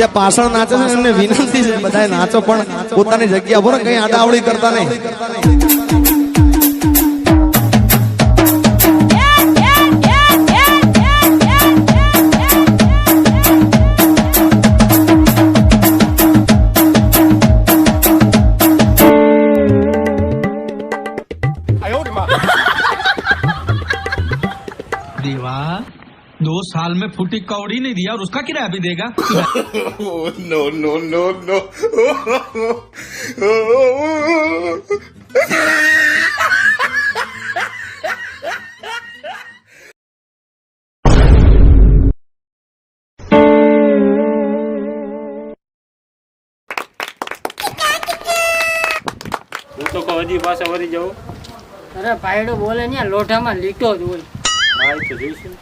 જે પાછળ નાચે છે એમને વિનંતી છે બધાય નાચો પણ પોતાની જગ્યા પર કઈ આડાવડી કરતા નહીં. देवा 2 साल में फूटी कौड़ी नहीं दिया और उसका किराया भी देगा. नो नो नो नो હું તો કહું હજી પાછા વળી જાઉં. અરે ભાઈડો બોલે ને લોઢામાં લીટો જ હોય. હા તો જઈશું.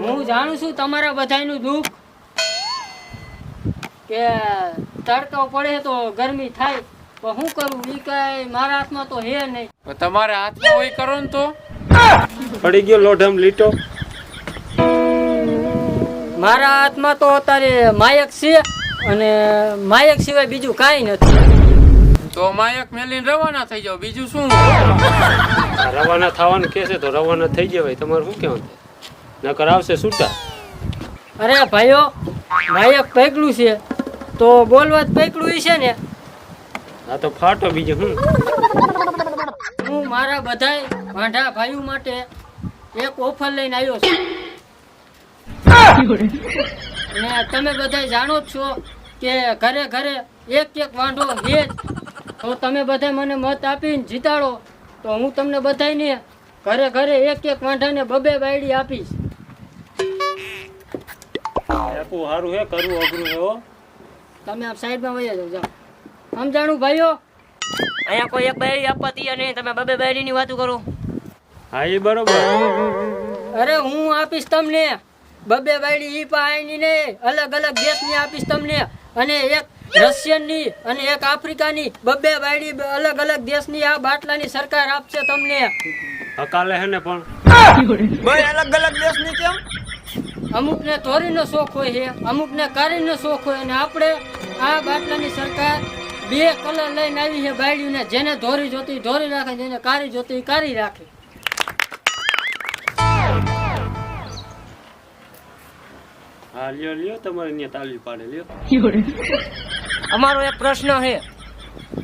હું જાણું છું તમારા બધાયનું દુઃખ કે તડકો પડે તો ગરમી થાય પણ હું કરું ઈ કઈ મારા હાથમાં તો હે નહીં. તમારે હાથમાં હોય કરો ને તો પડી ગયો લોઢામ લીટો. મારા હાથમાં તો અત્યારે માયક છે અને માયક સિવાય બીજું કાંઈ નથી. તો માયક મેલીને રવાના થઈ જાવ, બીજું શું? રવાના થવાનું કે છે તો રવાના થઈ જવાય. તમારે શું કહેવાનું? નકર આવશે છૂટા. અરે ભાઈઓ માયક પૈકડું છે તો બોલવા જ પૈકડું છે ને. આ તો ફાટો બીજું હું. હું મારા બધાય વાંઢા ભાઈઓ માટે એક ઓફર લઈને આવ્યો છું અને તમે બધા જાણો જ છો કે ઘરે ઘરે એક એક વાંઢો છે. તો તમે બધા મને મત આપીને જીતાડો તો હું તમને બધાને ઘરે ઘરે એક એક વાંઢાને 2 બાયડી આપીશ. આપું સારું હે, કરવું અઘરું હે હો. તમે આપ સાઈડમાં વહી જાઓ. સમજાણું ભાઈઓ? અહીંયા કોઈ એક બાયડી આપવા તૈયાર નહીં, તમે 2 બાયડીની વાતો કરો. હા એ બરોબર. અરે હું આપીશ તમને 2 બાયડી. ઈ પાયની નહીં, અલગ અલગ દેશની આપીશ તમને. અને એક રશિયનની અને એક આફ્રિકાની 2 બાયડી અલગ અલગ દેશની આ બાટલાની સરકાર આપશે તમને. હકાલે હે ને પણ અલગ અલગ દેશની કેમ? અમુકને ધોરીનો શોખ હોય છે, અમુકને કારીનો શોખ હોય. અને આપણે આ બાટલાની સરકાર 2 કલર લઈને આવી છે બાયડીને. જેને ધોરી જોતી ધોરી રાખે, જેને કારી જોતી કારી રાખે. હા લ્યો લ્યો, તમારે ત્યાં તાલી પાડે લ્યો. અમારો એક પ્રશ્ન છે.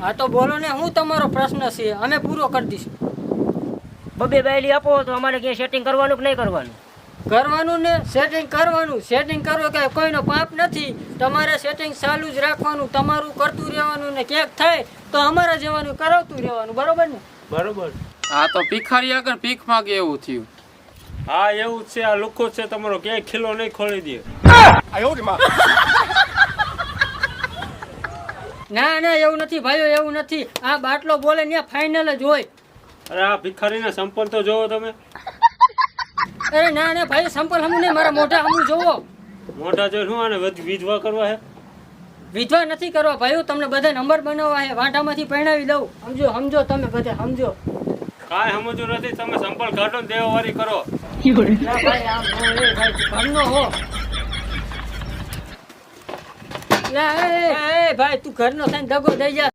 હા તો બોલો ને, હું તમારો પ્રશ્ન છે અમે પૂરો કરી દઈશું. 2 બાયડી આપો તો અમારે ક્યાં સેટિંગ કરવાનું કે નહીં કરવાનું? કરવાનું ને સેટિંગ કરવાનું. સેટિંગ કરવું કે કોઈનો પાપ નથી. તમારે સેટિંગ ચાલુ જ રાખવાનું, તમારું કરતું રહેવાનું. ને ક્યાંક થાય તો અમારા જવાનું કરાવતું રહેવાનું. બરોબર ને? બરોબર. હા તો ભિખારી આગળ ભીખ માગે એવું થયું. હા એવું જ છે. આ લુખો છે તમારો, ક્યાંય ખીલો નહીં ખોલી દે. ના ના એવું નથી ભાઈઓ, એવું નથી. આ બાટલો બોલે ને ફાઇનલ જ હોય. અરે આ ભિખારીના સંપલ તો જોવો તમે. અરે ના ના ભાઈ, સંપલ હમું નહીં, મારા મોઢા હમું જોવો. મોઢા જોઈને શું આને વિધવા કરવા હે? વિધવા નથી કરવા ભાઈઓ, તમને બધા નંબર બનાવવા છે. વાંઢામાંથી પરણાવી દઉં. સમજો સમજો, તમે બધા સમજો. કાંઈ સમજવું નથી. તમે સંપલ કાઢો ને દેવાવારી કરો. ના ભાઈ, આમ હો, એ ભાઈ ઘરનો હો. ના એ ભાઈ, તું ઘરનો થઈને દગો દઈ જા.